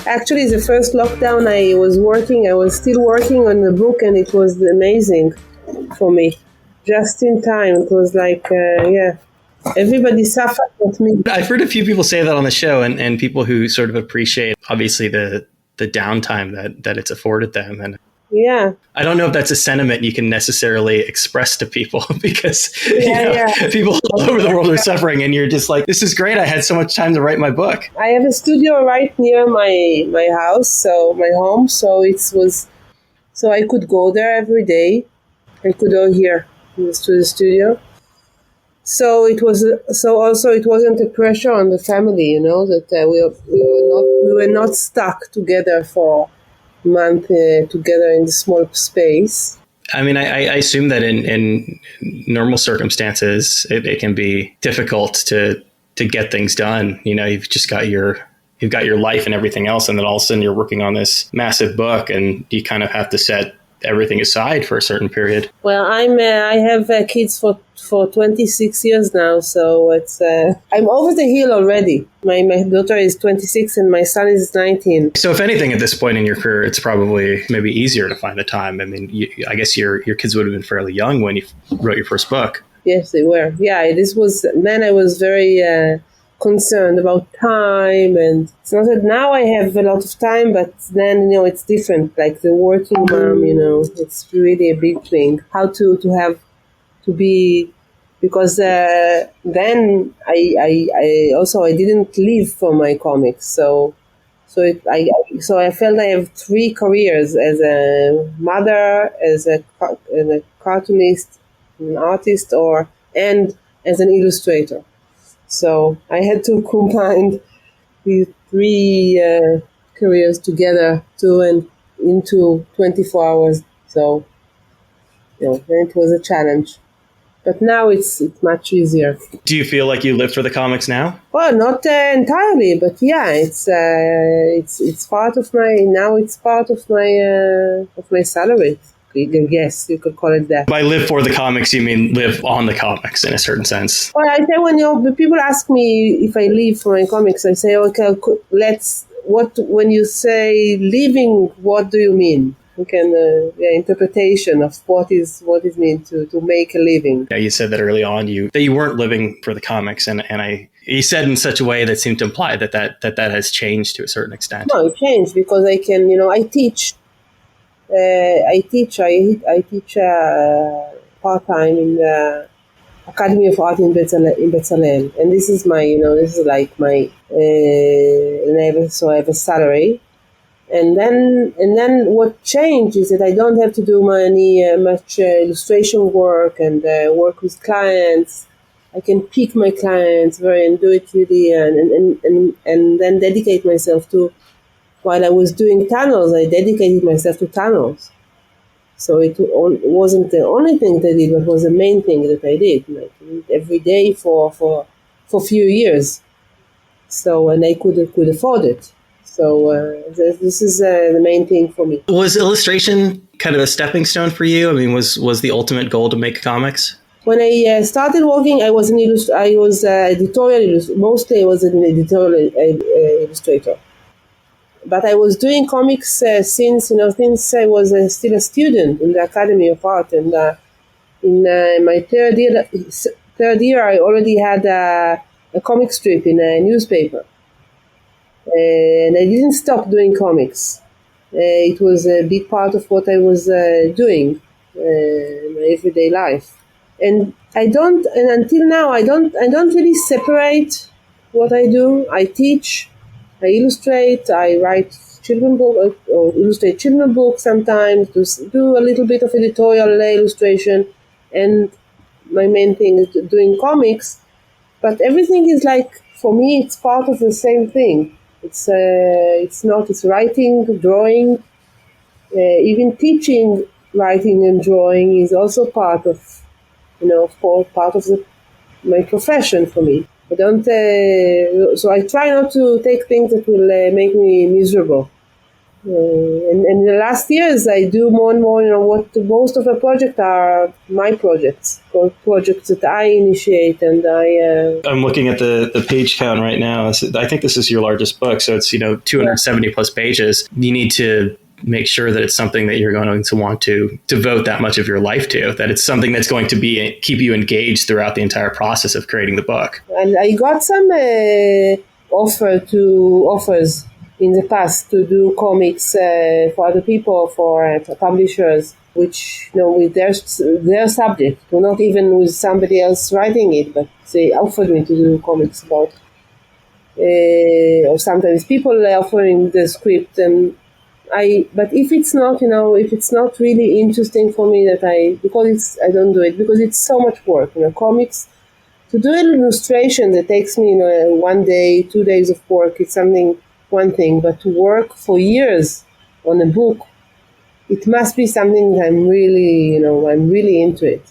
Actually, the first lockdown I was still working on the book, and it was amazing for me. Just in time. It was like, everybody suffered with me. I've heard a few people say that on the show, and people who sort of appreciate, obviously, the downtime that it's afforded them. And yeah, I don't know if that's a sentiment you can necessarily express to people because people all over the world are suffering, and you're just like, this is great. I had so much time to write my book. I have a studio right near my house, so my home. So I could go there every day. I could go here to the studio. So it wasn't a pressure on the family, that we were not stuck together for a month together in the small space. I mean, I assume that in normal circumstances, it can be difficult to get things done. You've just got your life and everything else, and then all of a sudden you're working on this massive book, and you kind of have to set everything aside for a certain period. Well, I have kids for 26 years now, so it's I'm over the hill already. My daughter is 26 and my son is 19. So if anything, at this point in your career, it's probably maybe easier to find the time. I mean, I guess your kids would have been fairly young when you wrote your first book. Yes, they were. Yeah, I was very concerned about time, and it's not that now I have a lot of time, but then it's different. Like the working mom, it's really a big thing. How to be, because then I didn't live for my comics, so I felt I have 3 careers: as a mother, as a cartoonist, an artist, and as an illustrator. So I had to combine these 3 careers together into 24 hours. So, then it was a challenge. But now it's much easier. Do you feel like you live for the comics now? Well, not entirely, but yeah, it's part of my salary. Yes, you could call it that. By live for the comics, you mean live on the comics in a certain sense? Well, I say when people ask me if I live for my comics, I say, okay, when you say living, what do you mean? You can interpretation of what is mean to make a living. Yeah, you said that early on that you weren't living for the comics, and you said in such a way that seemed to imply that has changed to a certain extent. No, it changed because I can, I teach. I teach part-time in the Academy of Art in Bezalel, and this is this is like my I have a salary, and then what changed is that I don't have to do much illustration work and work with clients. I can pick my clients and do it really, and then dedicate myself to. While I was doing tunnels, I dedicated myself to tunnels. So it wasn't the only thing that I did, but it was the main thing that I did, like every day for a few years. So, and I could afford it. So this is the main thing for me. Was illustration kind of a stepping stone for you? I mean, was the ultimate goal to make comics? When I started working, I was editorial. Mostly, I was an editorial illustrator. But I was doing comics since I was still a student in the Academy of Art, and in my third year, I already had a comic strip in a newspaper, and I didn't stop doing comics. It was a big part of what I was doing in my everyday life, and until now, I don't really separate what I do. I teach. I illustrate, I write children's books, or illustrate children's books sometimes, do a little bit of editorial illustration, and my main thing is doing comics. But everything is like, for me, it's part of the same thing. It's writing, drawing, even teaching writing and drawing is also part of, part of my profession for me. I don't, so I try not to take things that will make me miserable. And in the last years, I do more and more, what most of the projects are my projects, or projects that I initiate, and I'm looking at the page count right now. I think this is your largest book, so it's 270 plus pages. You need to make sure that it's something that you're going to want to devote that much of your life to, that it's something that's going to keep you engaged throughout the entire process of creating the book. And I got some offers in the past to do comics for other people, for publishers, which with their subject, not even with somebody else writing it, but they offered me to do comics about. Or sometimes people are offering the script, and but if it's not, if it's not really interesting for me, because I don't do it because it's so much work. Comics, to do an illustration that takes me 1 day, 2 days of work, it's one thing, but to work for years on a book, it must be something that I'm really into it.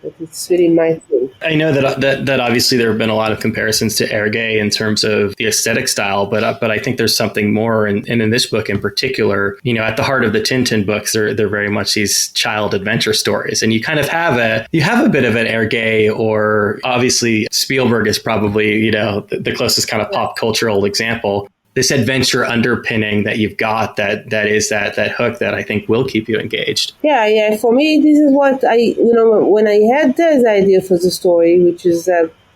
But it's really my thing. I know that obviously there have been a lot of comparisons to Herge in terms of the aesthetic style, but I think there's something more, and in this book in particular, at the heart of the Tintin books, they're very much these child adventure stories, and you kind of have a bit of an Herge, or obviously Spielberg is probably the closest kind of pop cultural example. This adventure underpinning that you've got that is that hook that I think will keep you engaged. Yeah. For me, this is what when I had the idea for the story, which is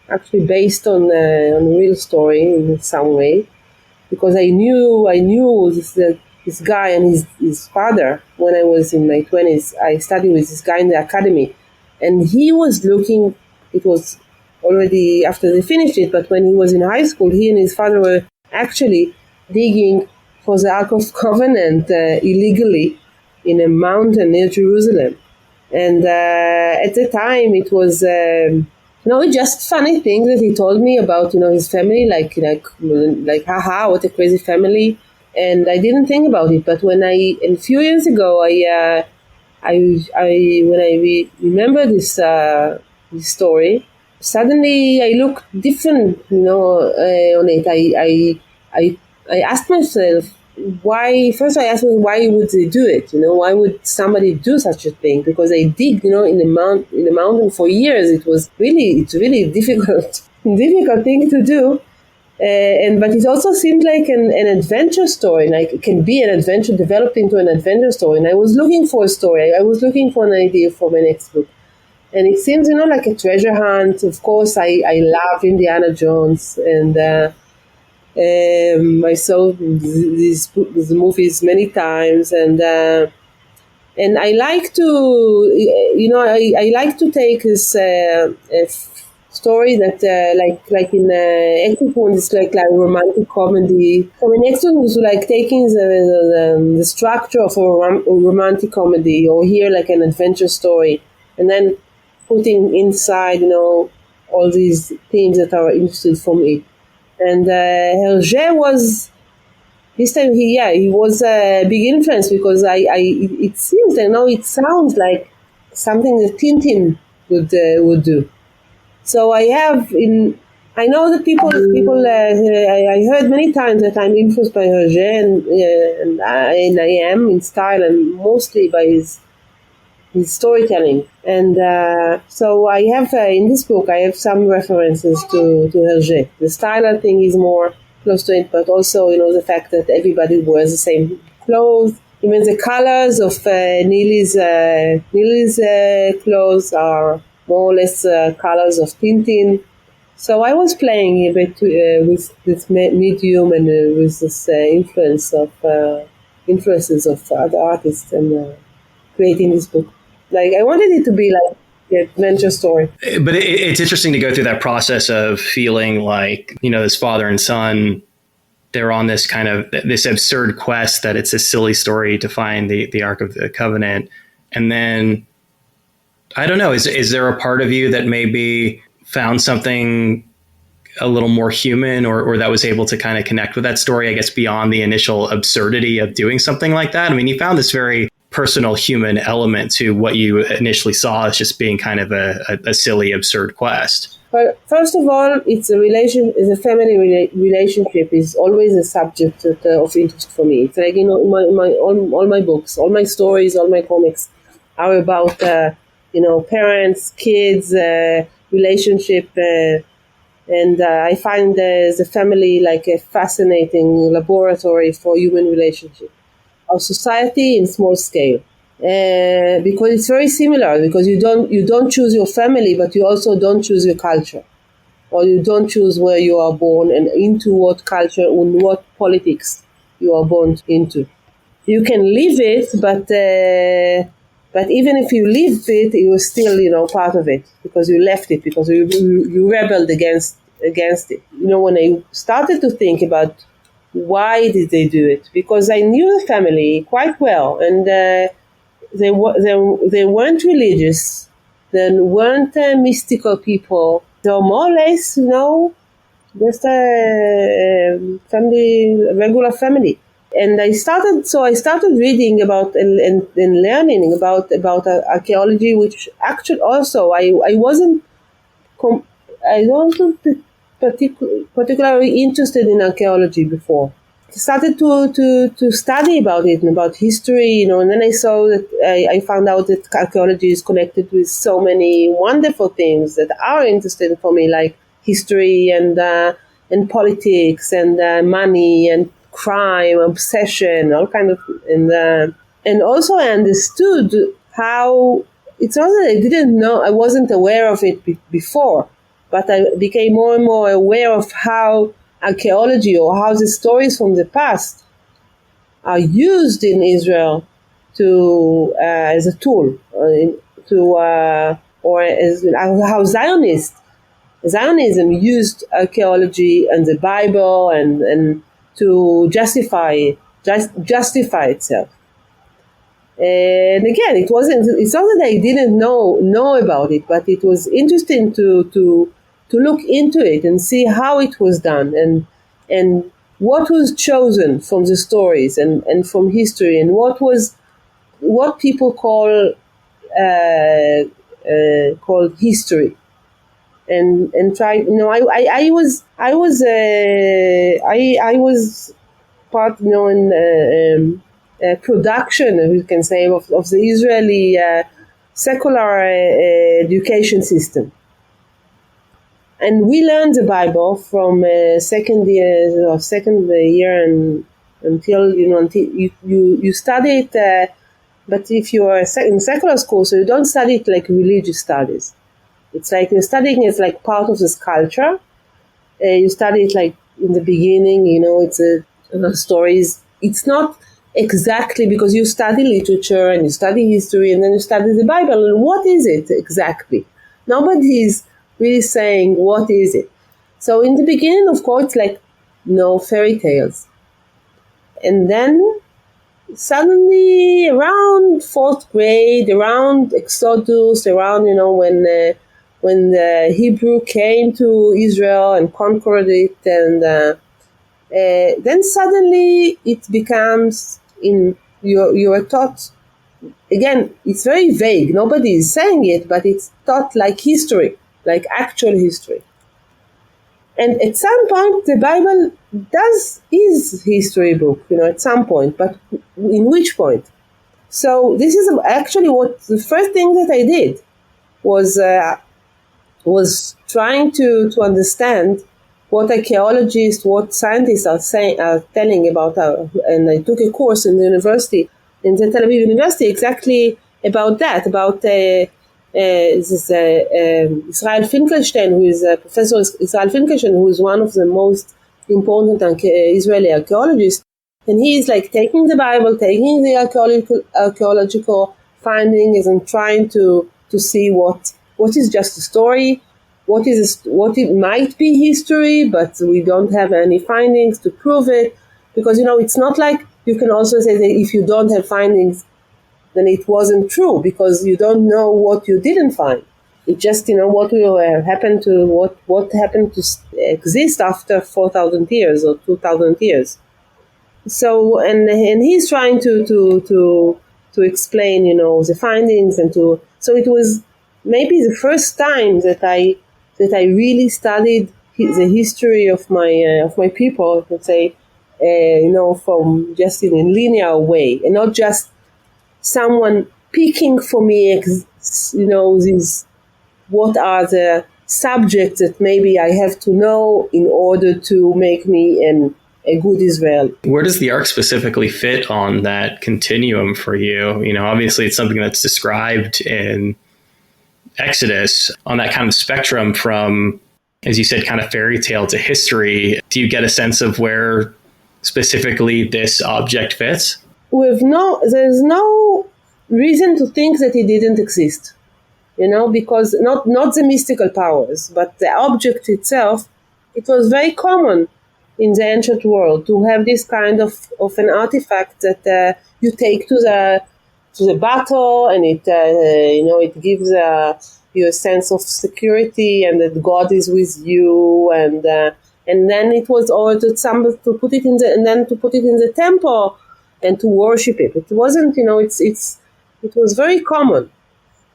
actually based on a real story in some way, because I knew this guy and his father when I was in my 20s. I studied with this guy in the academy, and he was looking. It was already after they finished it, but when he was in high school, he and his father were actually digging for the Ark of Covenant illegally in a mountain near Jerusalem. And at the time, it was just funny things that he told me about his family, like haha, what a crazy family. And I didn't think about it, but a few years ago, when I remember this story, suddenly I look different, on it. I asked myself why. First, I asked me why would they do it? Why would somebody do such a thing? Because I dig, in the mountain for years. It's really difficult thing to do. But it also seemed like an adventure story. Like it can be an adventure developed into an adventure story. And I was looking for a story. I was looking for an idea for my next book. And it seems, like a treasure hunt. Of course, I love Indiana Jones, and I saw these movies many times, and I like to, I like to take this story that, like in Exit Wound, it's like romantic comedy. So my next one was like taking the structure of a romantic comedy, or here like an adventure story, and then putting inside, all these themes that are interesting for me. And Herge was, this time he was a big influence, because it seems, it sounds like something that Tintin would do. So I know that people I heard many times that I'm influenced by Herge, and I am in style, and mostly by his storytelling. And so I have in this book I have some references to Herge. The style, I think, is more close to it, but also the fact that everybody wears the same clothes. Even the colors of Neely's clothes are more or less colors of Tintin. So I was playing a bit with this medium, and with this influences of other artists, and creating this book. Like I wanted it to be like an adventure story. But it's interesting to go through that process of feeling like, this father and son, they're on this kind of this absurd quest, that it's a silly story to find the Ark of the Covenant. And then, I don't know, is there a part of you that maybe found something a little more human, or that was able to kind of connect with that story, I guess, beyond the initial absurdity of doing something like that? I mean, you found this very personal human element to what you initially saw as just being kind of a silly, absurd quest. Well, first of all, it's a relation. Is a family relationship is always a subject of interest for me. It's like all my books, all my stories, all my comics are about parents, kids, relationship, and I find the family like a fascinating laboratory for human relationship. Our society in small scale. Because it's very similar, because you don't choose your family, but you also don't choose your culture, or you don't choose where you are born and into what culture and what politics you are born into. You can live it, but even if you live it, you're still part of it, because you left it, because you rebelled against it. When I started to think about why did they do it, because I knew the family quite well, and they weren't religious, they weren't mystical people. They were more or less, just a family, regular family. And I started reading about and learning about archaeology, which actually also I wasn't I wasn't particularly interested in archaeology before. Started to study about it and about history, and then I saw that I found out that archaeology is connected with so many wonderful things that are interesting for me, like history and politics and money and crime, obsession, all kind of, and also I understood how it's not that I didn't know, I wasn't aware of it before, but I became more and more aware of how archaeology, or how the stories from the past are used in Israel to as a tool or as how Zionism used archaeology and the Bible and to justify itself. And again, it's not that I didn't know about it, but it was interesting to look into it and see how it was done, and what was chosen from the stories and from history, and what people called history, and try. I was part, in production, you can say, of the Israeli secular education system. And we learned the Bible from second year and until you study it. But if you are in secular school, so you don't study it like religious studies. It's like you're studying it like part of this culture. You study it like in the beginning, it's stories. It's not exactly, because you study literature and you study history and then you study the Bible. And what is it exactly? Nobody is really saying what is it. So in the beginning, of course, it's like fairy tales. And then suddenly around fourth grade, around Exodus, around, when the Hebrew came to Israel and conquered it, and then suddenly it becomes you are taught, again, it's very vague, nobody is saying it, but it's taught like history, like actual history. And at some point the Bible is history book, at some point, but in which point? So this is actually what the first thing that I did was trying to understand what archaeologists, what scientists are telling about. And I took a course in the university, in the Tel Aviv University, exactly about that, about Israel Finkelstein, who is Professor Israel Finkelstein, who is one of the most important Israeli archaeologists. And he is like taking the Bible, taking the archaeological findings, and trying to see what is just a story, what it might be history, but we don't have any findings to prove it. Because it's not like you can also say that if you don't have findings, then it wasn't true, because you don't know what you didn't find. It just what will happen to what happened to exist after 4,000 years or 2,000 years. So and he's trying to explain the findings, so it was maybe the first time that I that I really studied the history of my people, let's say, from just in a linear way, and not just someone picking for me, these what are the subjects that maybe I have to know in order to make me a good Israeli. Where does the arc specifically fit on that continuum for you? Obviously it's something that's described in Exodus on that kind of spectrum from, as you said, kind of fairy tale to history. Do you get a sense of where specifically this object fits? There's no reason to think that it didn't exist, because not the mystical powers, but the object itself. It was very common in the ancient world to have this kind of an artifact that you take to the battle, and it gives you a sense of security and that God is with you, and then it was ordered to put it in the temple and to worship it. It wasn't, it was very common.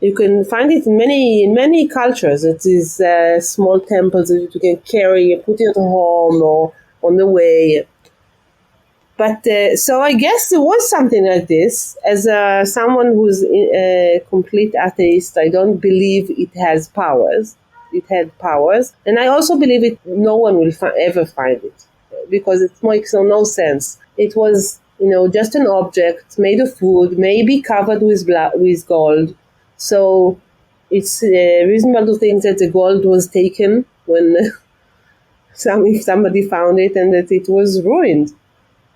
You can find it in many cultures. It is small temples that you can carry and put it at home or on the way. But so I guess there was something like this. As someone who's a complete atheist, I don't believe it has powers. It had powers, and I also believe no one will ever find it, because it makes no sense. It was, just an object made of wood, maybe covered with gold. So it's reasonable to think that the gold was taken when if somebody found it, and that it was ruined.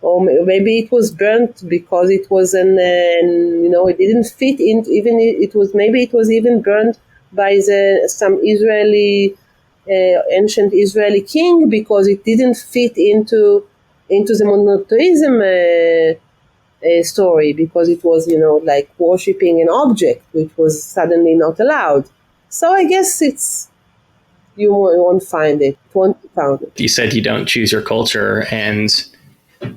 Or maybe it was burnt because it was it didn't fit in. Maybe it was even burnt by some Israeli ancient Israeli king, because it didn't fit into the monotheism story, because it was like worshipping an object which was suddenly not allowed. So I guess you won't find it. You said you don't choose your culture, and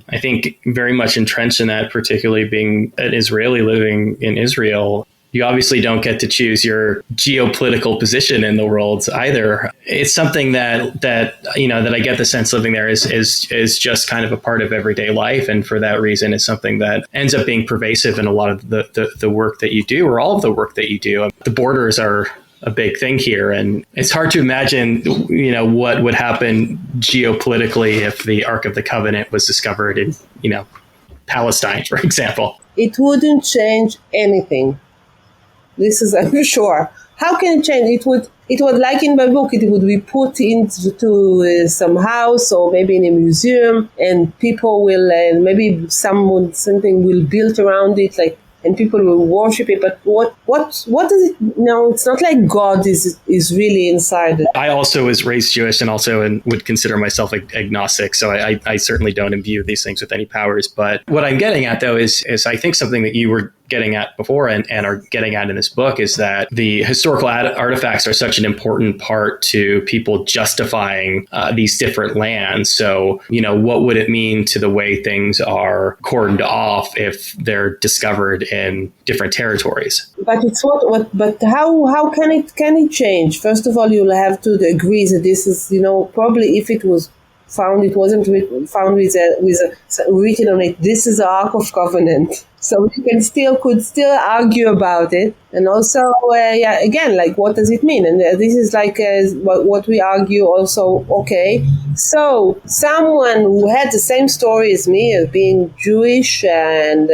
I think very much entrenched in that, particularly being an Israeli living in Israel, you obviously don't get to choose your geopolitical position in the world either. It's something that I get the sense living there is just kind of a part of everyday life. And for that reason, it's something that ends up being pervasive in a lot of the work that you do, or all of the work that you do. The borders are a big thing here. And it's hard to imagine, what would happen geopolitically if the Ark of the Covenant was discovered in, Palestine, for example. It wouldn't change anything. This is, I'm sure. How can it change? It would, like in my book, it would be put into some house or maybe in a museum, and people will, maybe something will build around it, and people will worship it. But what does it? No, it's not like God is really inside it. I also was raised Jewish and also would consider myself agnostic. So I certainly don't imbue these things with any powers. But what I'm getting at, though, is I think something that you were getting at before and are getting at in this book is that the historical artifacts are such an important part to people justifying these different lands. So, what would it mean to the way things are cordoned off if they're discovered in different territories? But it's but how can it change? First of all, you'll have to agree that this is, probably if it was found, it wasn't found with written on it, this is the Ark of Covenant. So you could still argue about it. And also, again, what does it mean? And this is what we argue also. Okay, so someone who had the same story as me of being Jewish, and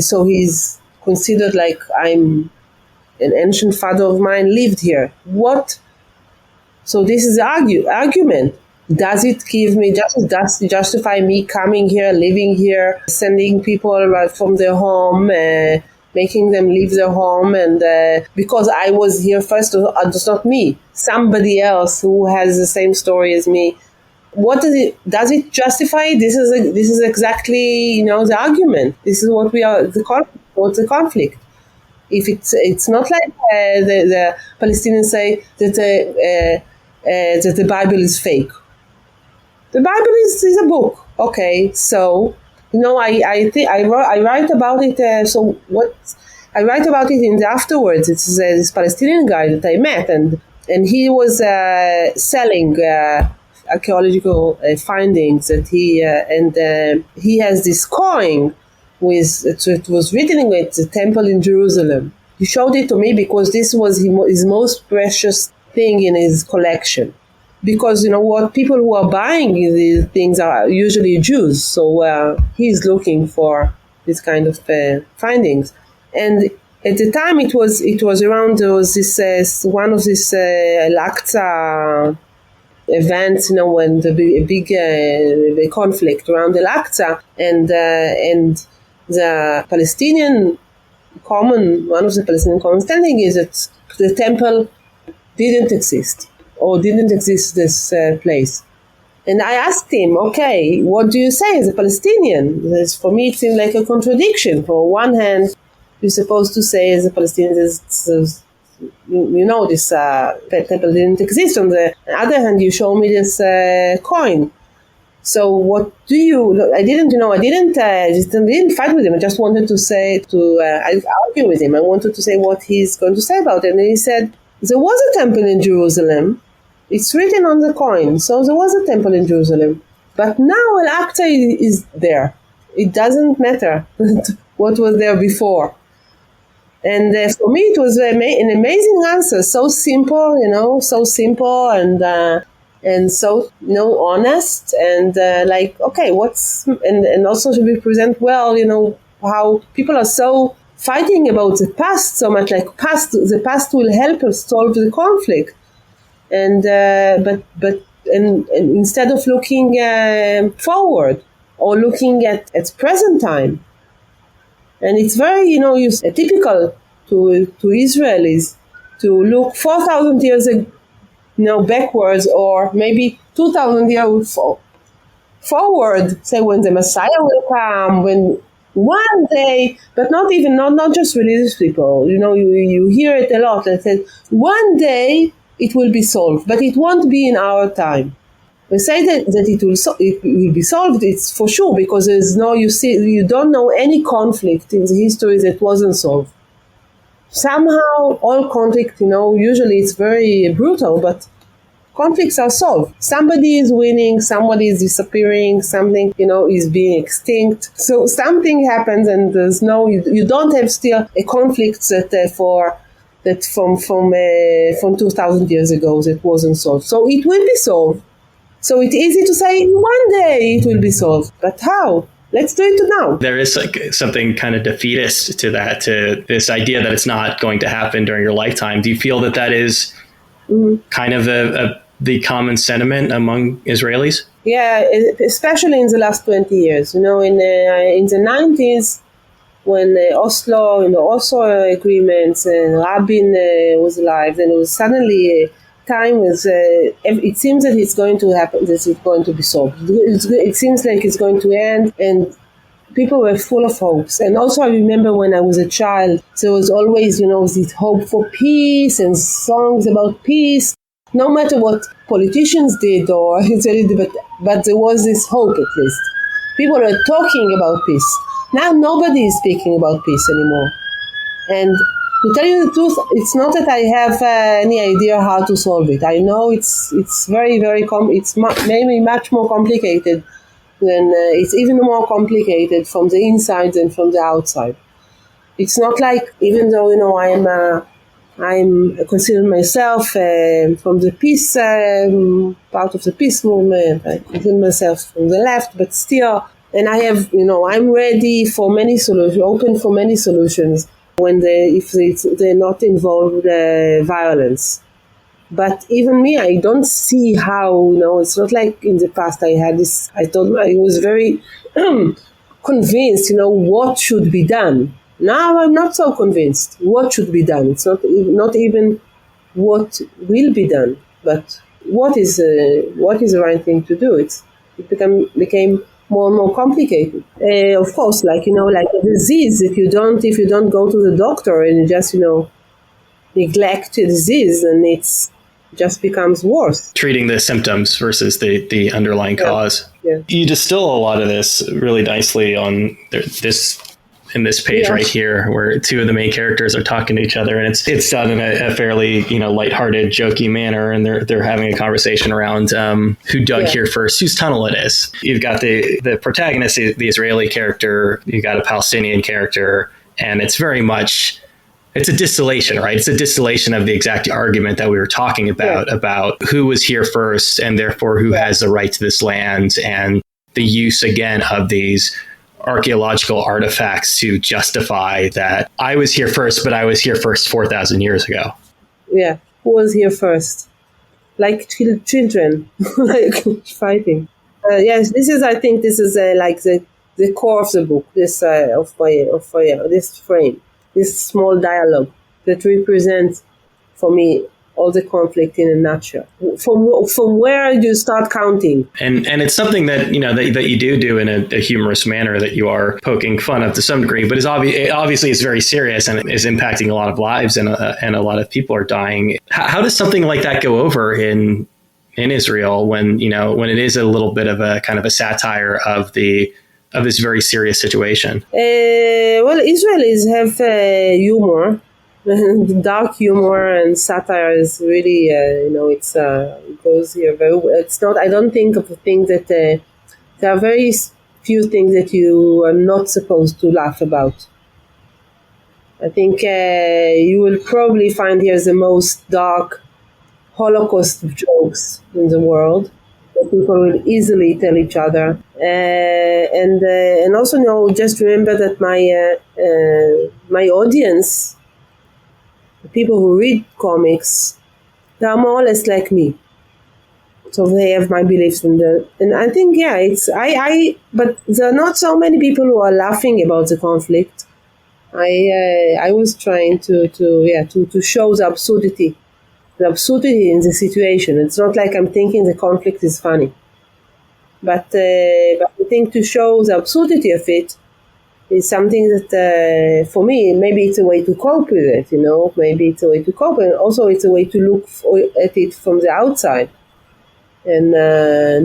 so he's considered like I'm an ancient father of mine lived here. What? So this is the argument. Does it give me justify me coming here, living here, sending people from their home, making them leave their home, and because I was here first, it's not me, somebody else who has the same story as me. What does it justify? This is exactly the argument. This is what we are. What's the conflict? If it's not like the Palestinians say that the Bible is fake. The Bible is a book. Okay, so I write about it. So what I write about it in the afterwards. It's this Palestinian guy that I met, and and he was selling archaeological findings that he has this coin with it was written with the temple in Jerusalem. He showed it to me because this was his most precious thing in his collection. Because what people who are buying these things are usually Jews, so he's looking for this kind of findings. And at the time, it was around, there was this one of these Al-Aqsa events, when the big conflict around Al-Aqsa, and the Palestinian one of the Palestinian common standing is that the temple didn't exist, or didn't exist this place. And I asked him, okay, what do you say as a Palestinian? Because for me, it seemed like a contradiction. For one hand, you're supposed to say as a Palestinian, this temple didn't exist. On the other hand, you show me this coin. So what do you? I didn't fight with him. I just wanted to I argue with him. I wanted to say what he's going to say about it. And he said, there was a temple in Jerusalem. It's written on the coin. So there was a temple in Jerusalem. But now Al-Aqsa is there. It doesn't matter what was there before. And for me, it was an amazing answer. So simple, and so honest, and okay, and also to represent well, how people are so fighting about the past so much, like the past will help us solve the conflict, and but instead of looking forward or looking at present time. And it's very typical to Israelis to look 4,000 years backwards, or maybe 2,000 years forward, say when the Messiah will come, when one day, but not just religious people, you hear it a lot, that says one day it will be solved, but it won't be in our time. We say that it will be solved, it's for sure, because you don't know any conflict in the history that wasn't solved. Somehow all conflict, usually it's very brutal, but conflicts are solved. Somebody is winning, somebody is disappearing, something, is being extinct. So something happens, and you don't have still a conflict that from 2,000 years ago that wasn't solved. So it will be solved. So it's easy to say one day it will be solved, but how? Let's do it now. There is something kind of defeatist to that, to this idea that it's not going to happen during your lifetime. Do you feel that is kind of the common sentiment among Israelis? Yeah, especially in the last 20 years. In the 90s, when Oslo agreements, and Rabin was alive, then it was suddenly time was it seems that it's going to happen, that it's going to be solved. It seems like it's going to end, and people were full of hopes. And also I remember when I was a child, there was always this hope for peace and songs about peace, no matter what politicians did but there was this hope. At least people were talking about peace. Now nobody is speaking about peace anymore. And to tell you the truth, it's not that I have any idea how to solve it. I know it's very, very it's maybe much more complicated than it's even more complicated from the inside than from the outside. It's not like, even though I'm consider myself from the peace part of the peace movement. I consider myself from the left, but still, and I have I'm ready for many solutions, open for many solutions, if they're not involved violence. But even me, I don't see how, it's not like in the past I was very convinced, what should be done. Now I'm not so convinced what should be done. It's not even what will be done, but what is the right thing to do. It became more and more complicated. Of course, like a disease, if you don't go to the doctor and you just neglect the disease, and it's just becomes worse. Treating the symptoms versus the underlying cause. Yeah. You distill a lot of this really nicely on this in this page right here, where two of the main characters are talking to each other, and it's done in a fairly, lighthearted, jokey manner, and they're having a conversation around who dug here first, whose tunnel it is. You've got the protagonist, the Israeli character, you've got a Palestinian character, and it's very much, it's a distillation, right? It's a distillation of the exact argument that we were talking about who was here first, and therefore who has the right to this land, and the use again of these archaeological artifacts to justify that I was here first, but I was here first 4,000 years ago. Yeah, who was here first? Like children, like fighting. Yes, I think this is like the core of the book. This of this frame, this small dialogue that represents for me all the conflict in a nutshell. From where do you start counting? And it's something that that you do in a humorous manner, that you are poking fun of to some degree, but obviously it's very serious and is impacting a lot of lives, and a lot of people are dying. How does something like that go over in Israel when it is a little bit of a kind of a satire of this very serious situation? Well, Israelis have humor. Dark humor and satire is really, it goes here very well. It's not, I don't think of a thing that there are very few things that you are not supposed to laugh about. I think you will probably find here the most dark Holocaust jokes in the world that people will easily tell each other. And also, just remember that my audience, the people who read comics, they are more or less like me. So they have my beliefs and I think, but there are not so many people who are laughing about the conflict. I was trying to show the absurdity in the situation. It's not like I'm thinking the conflict is funny. But I think to show the absurdity of it is something that, for me, maybe it's a way to cope with it, Maybe it's a way to cope, and also it's a way to look at it from the outside, and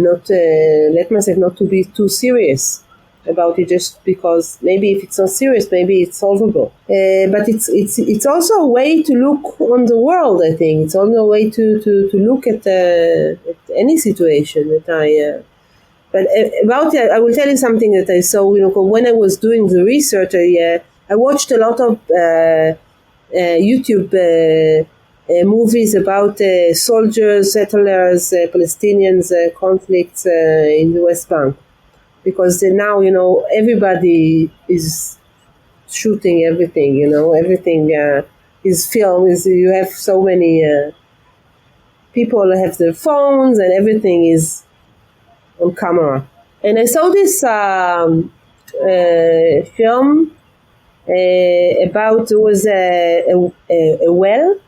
not let myself not to be too serious about it, just because maybe if it's not serious, maybe it's solvable. But it's also a way to look on the world. I think it's also a way to look at any situation that I. But about it, I will tell you something that I saw. When I was doing the research, I watched a lot of YouTube movies about soldiers, settlers, Palestinians conflicts in the West Bank, because now everybody is shooting everything. Everything is filmed. You have so many people have their phones, and everything is on camera. And I saw this film about, it was a well,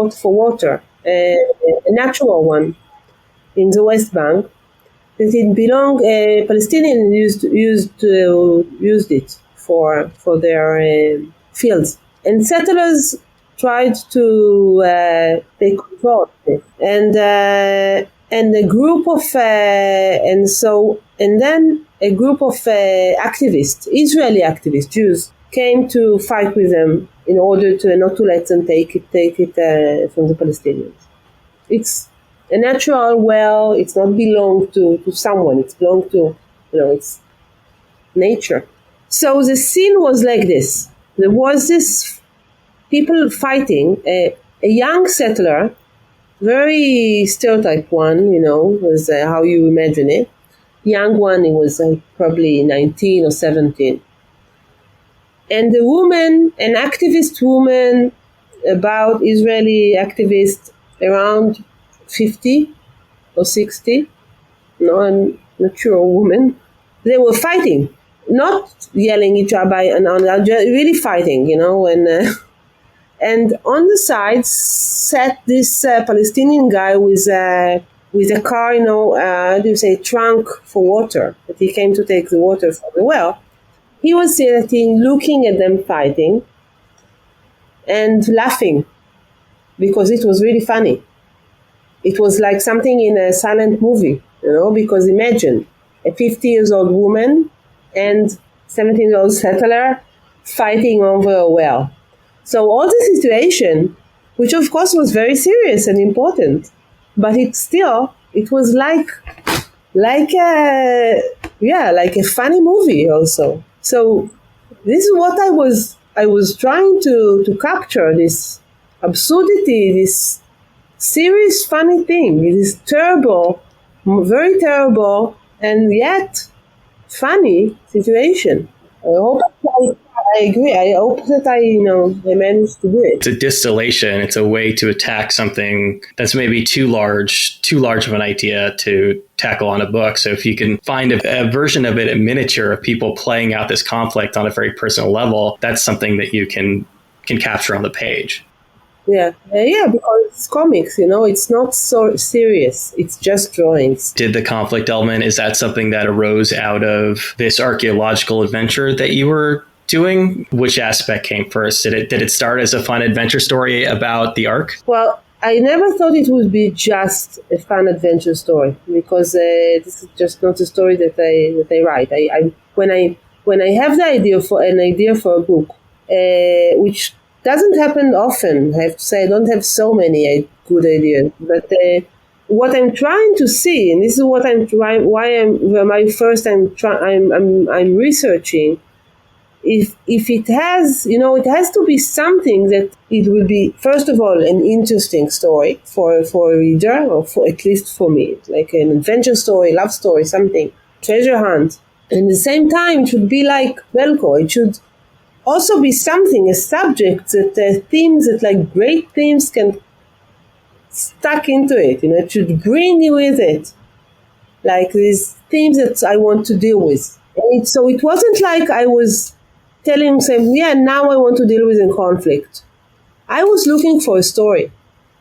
for water, a natural one in the West Bank, that it belonged, Palestinians used it for their fields, and settlers tried to take control of it, and a group of then a group of activists, Israeli activists, Jews, came to fight with them in order to not to let them take it from the Palestinians. It's a natural well. It's not belong to someone. It's belong to it's nature. So the scene was like this. There was this people fighting. A young settler, very stereotype one, was how you imagine it. Young one, he was probably 19 or 17. And the woman, an activist woman, about Israeli activist, around 50 or 60, I'm not sure, a woman. They were fighting, not yelling each other, really fighting, and on the sides sat this Palestinian guy with a car, trunk for water, that he came to take the water from the well. He was sitting, looking at them fighting, and laughing, because it was really funny. It was like something in a silent movie, because imagine a 50-year-old woman and 17-year-old settler fighting over a well. So all the situation, which of course was very serious and important, but it was like a funny movie also. So this is what I was trying to capture, this absurdity, this serious funny thing, this terrible, very terrible, and yet funny situation. I agree. I hope that I managed to do it. It's a distillation. It's a way to attack something that's maybe too large of an idea to tackle on a book. So if you can find a version of it, a miniature of people playing out this conflict on a very personal level, that's something that you can capture on the page. Yeah, because it's comics, it's not so serious. It's just drawings. Did the conflict element, is that something that arose out of this archaeological adventure that you were doing? Which aspect came first? Did it start as a fun adventure story about the Ark? Well, I never thought it would be just a fun adventure story, because this is just not a story that I write. When I have the idea for a book, which doesn't happen often, I have to say. I don't have so many good ideas, but what I'm trying to see, and this is what I'm researching. If it has, it has to be something that it will be, first of all, an interesting story for a reader, or at least for me, like an adventure story, love story, something, treasure hunt. And at the same time, it should be like Velko. It should also be something, a subject that themes that like great themes can stuck into it. It should bring you with it, like these themes that I want to deal with. So it wasn't like I was telling him, now I want to deal with a conflict. I was looking for a story.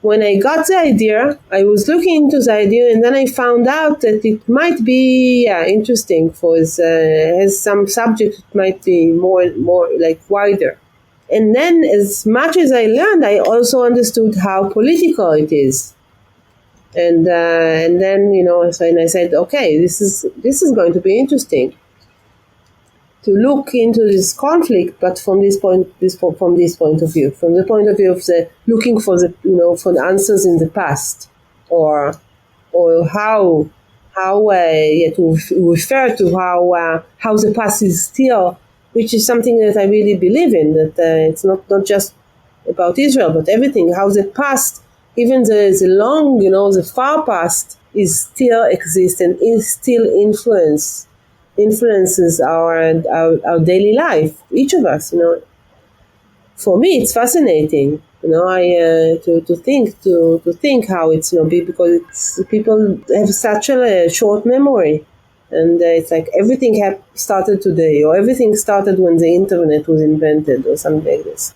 When I got the idea, I was looking into the idea, and then I found out that it might be interesting has some subject that might be more like wider. And then, as much as I learned, I also understood how political it is. And then so I said, okay, this is going to be interesting to look into this conflict, but from this point of view, from the point of view of the looking for for the answers in the past, or how to refer to how the past is still, which is something that I really believe in, that it's not just about Israel, but everything, how the past, even the long, the far past, is still exists and is still influences our daily life, each of us. For me, it's fascinating. To think how it's because people have such a short memory, and it's like everything started today, or everything started when the internet was invented, or something like this.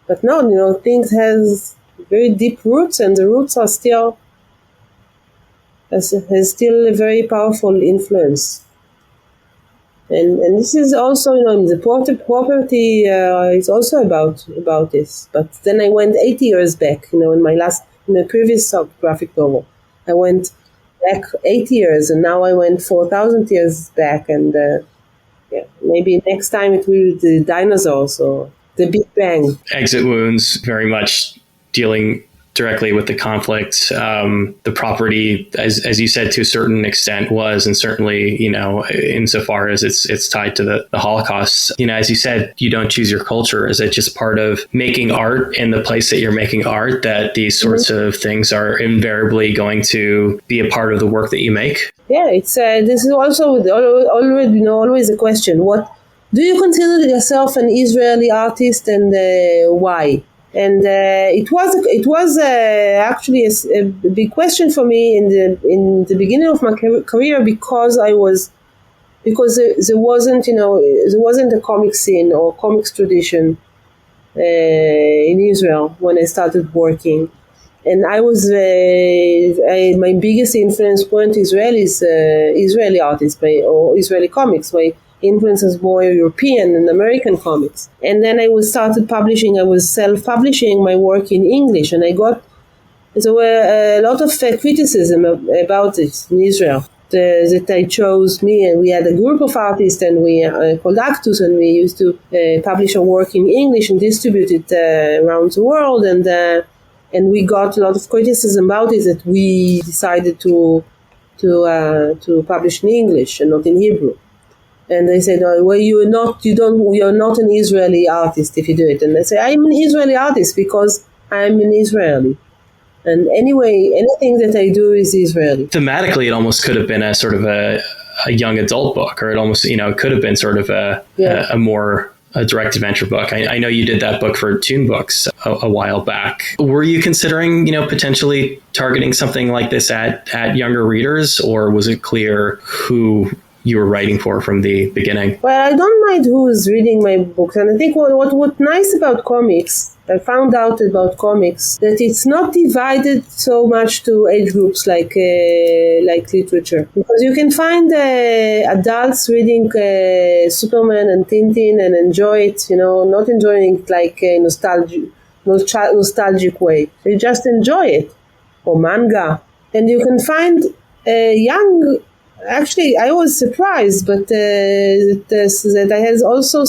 But no, things has very deep roots, and the roots are still has still a very powerful influence. And this is also, the property is also about this. But then I went 80 years back, in the previous graphic novel. I went back 80 years, and now I went 4,000 years back. And maybe next time it will be the dinosaurs or the Big Bang. Exit Wounds, very much dealing directly with the conflict. The property, as you said, to a certain extent was, and certainly, insofar as it's tied to the Holocaust, as you said, you don't choose your culture. Is it just part of making art in the place that you're making art, that these sorts of things are invariably going to be a part of the work that you make? Yeah, it's this is also always a question. What do you consider yourself an Israeli artist, and why? And it was actually a big question for me in the beginning of my career, because there wasn't a comic scene or comics tradition in Israel when I started working, and I was my biggest influence weren't Israeli artists or Israeli comics. My influence was more European and American comics. And then I started publishing. I was self-publishing my work in English, and there were a lot of criticism about it in Israel. that I chose. Me and we had a group of artists, and we called Actus, and we used to publish our work in English and distribute it around the world, and we got a lot of criticism about it, that we decided to publish in English and not in Hebrew. And they said, "Oh, well, you're not an Israeli artist if you do it." And I say, "I'm an Israeli artist because I'm an Israeli. And anyway, anything that I do is Israeli." Thematically, it almost could have been a sort of a young adult book, or it almost, it could have been sort of a more direct adventure book. I know you did that book for Toon Books a while back. Were you considering, potentially targeting something like this at younger readers, or was it clear who you were writing for from the beginning? Well, I don't mind who's reading my books, and I think what's nice about comics, I found out about comics, that it's not divided so much to age groups like literature, because you can find adults reading Superman and Tintin and enjoy it, not enjoying it like a nostalgic way. They just enjoy it, or manga, and you can find young. Actually, I was surprised, but that I had also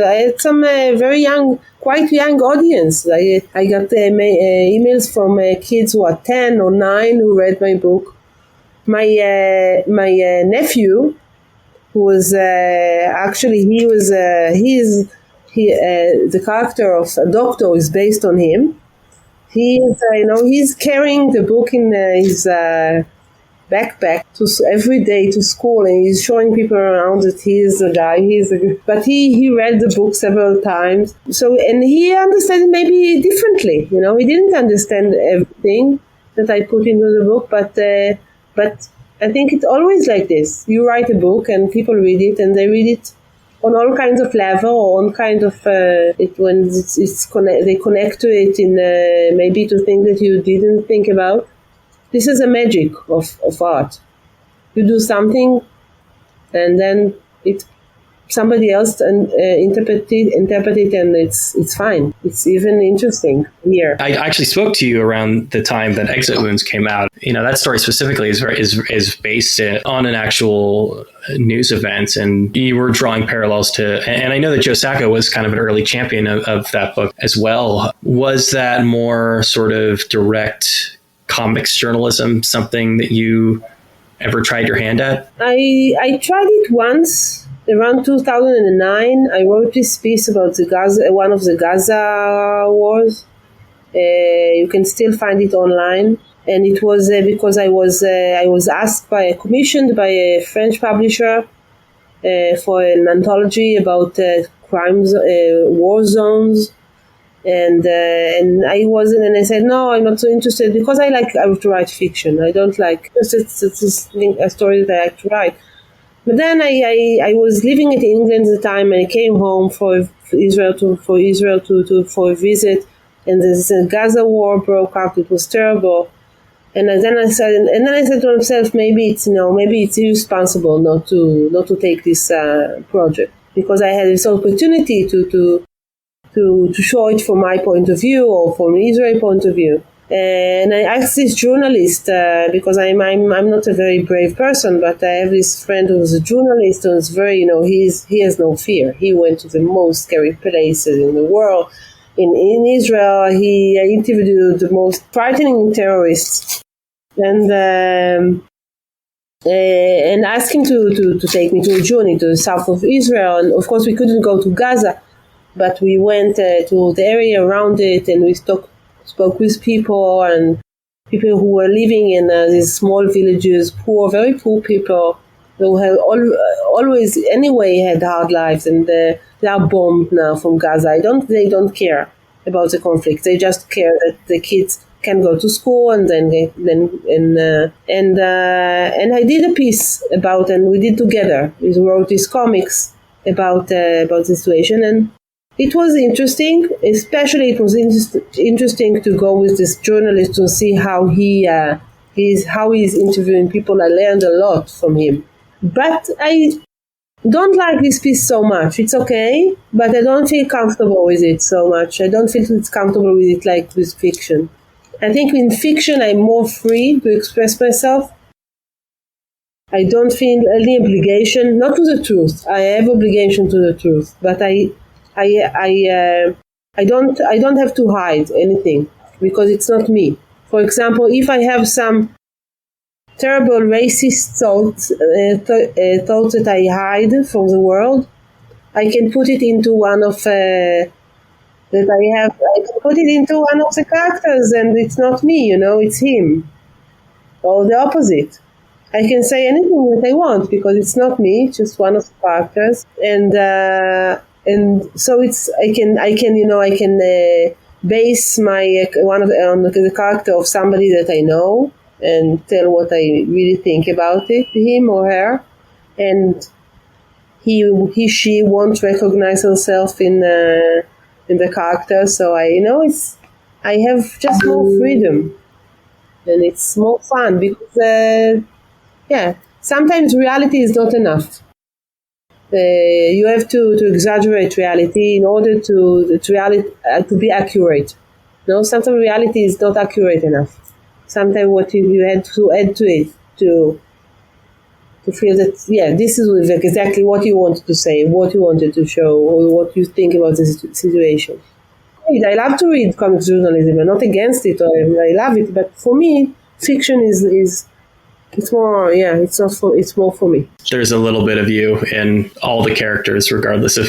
I had some very young, quite young audience. I got emails from kids who are 10 or 9 who read my book. My nephew, who was the character of a doctor is based on him. He's carrying the book in his backpack every day to school, and he's showing people around that he is a guy. But he read the book several times. So, and he understood it maybe differently. He didn't understand everything that I put into the book, but I think it's always like this. You write a book, and people read it, and they read it on all kinds of level, or on kind of they connect to it in maybe to things that you didn't think about. This is the magic of art. You do something, and then somebody else interpret it, and it's fine. It's even interesting here. I actually spoke to you around the time that Exit Wounds came out. That story specifically is based on an actual news event, and you were drawing parallels to. And I know that Joe Sacco was kind of an early champion of that book as well. Was that more sort of direct comics journalism something that you ever tried your hand at? I tried it once around 2009. I wrote this piece about one of the Gaza wars. You can still find it online, and it was because I was commissioned by a French publisher for an anthology about crimes, war zones. And I wasn't, and I said, no, I'm not so interested, because I like to write fiction. I don't like, it's a story that I like to write. But then I was living in England at the time, and I came home for Israel for a visit, and the Gaza war broke out. It was terrible. And then I said to myself, maybe it's irresponsible not to take this project, because I had this opportunity to show it from my point of view, or from an Israeli point of view. And I asked this journalist, because I'm not a very brave person, but I have this friend who's a journalist, and it's very, he has no fear. He went to the most scary places in the world. In Israel, he interviewed the most frightening terrorists, and asked him to take me to a journey to the south of Israel. And of course, we couldn't go to Gaza, but we went to the area around it, and we spoke with people, and people who were living in these small villages, very poor people who have always anyway had hard lives, and they are bombed now from Gaza. They don't care about the conflict. They just care that the kids can go to school, and and I did a piece about, and we did together. We wrote these comics about the situation, and it was interesting. Especially, it was interesting to go with this journalist to see how he's interviewing people. I learned a lot from him, but I don't like this piece so much. It's okay, but I don't feel comfortable with it so much. I don't feel it's comfortable with it like with fiction. I think in fiction I'm more free to express myself, I don't feel any obligation, not to the truth. I have obligation to the truth, but I don't have to hide anything because it's not me. For example, if I have some terrible racist thoughts that I hide from the world, I can put it into one of I can put it into one of the characters, and it's not me, it's him, or the opposite. I can say anything that I want because it's not me, it's just one of the characters, and so it's I can base my one of on the character of somebody that I know and tell what I really think about it, him or her, and she won't recognize herself in the character, so I have just more freedom, and it's more fun because sometimes reality is not enough. You have to exaggerate reality in order to be accurate. No, sometimes reality is not accurate enough. Sometimes what you had to add to it to feel that this is exactly what you wanted to say, what you wanted to show, or what you think about the situation. I love to read comics journalism. I'm not against it, or I love it, but for me, fiction is it's more, it's more for me. There's a little bit of you in all the characters, regardless of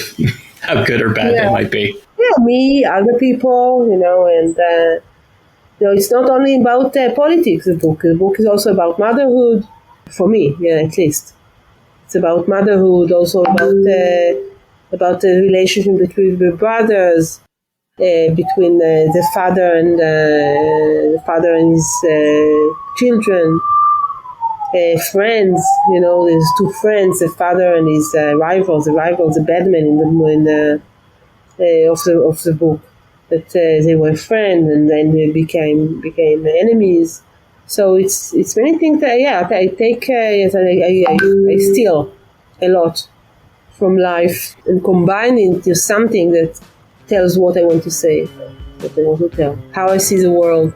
how good or bad they might be. Yeah, me, other people, and it's not only about politics. The book is also about motherhood. For me, at least, it's about motherhood. Also about the relationship between the brothers, between the father and his children. Friends, there's two friends, the father and his rival, the bad man of the book, that they were friends and then they became enemies. So it's many things that I take I steal a lot from life and combine it into something that tells what I want to say, what I want to tell, how I see the world.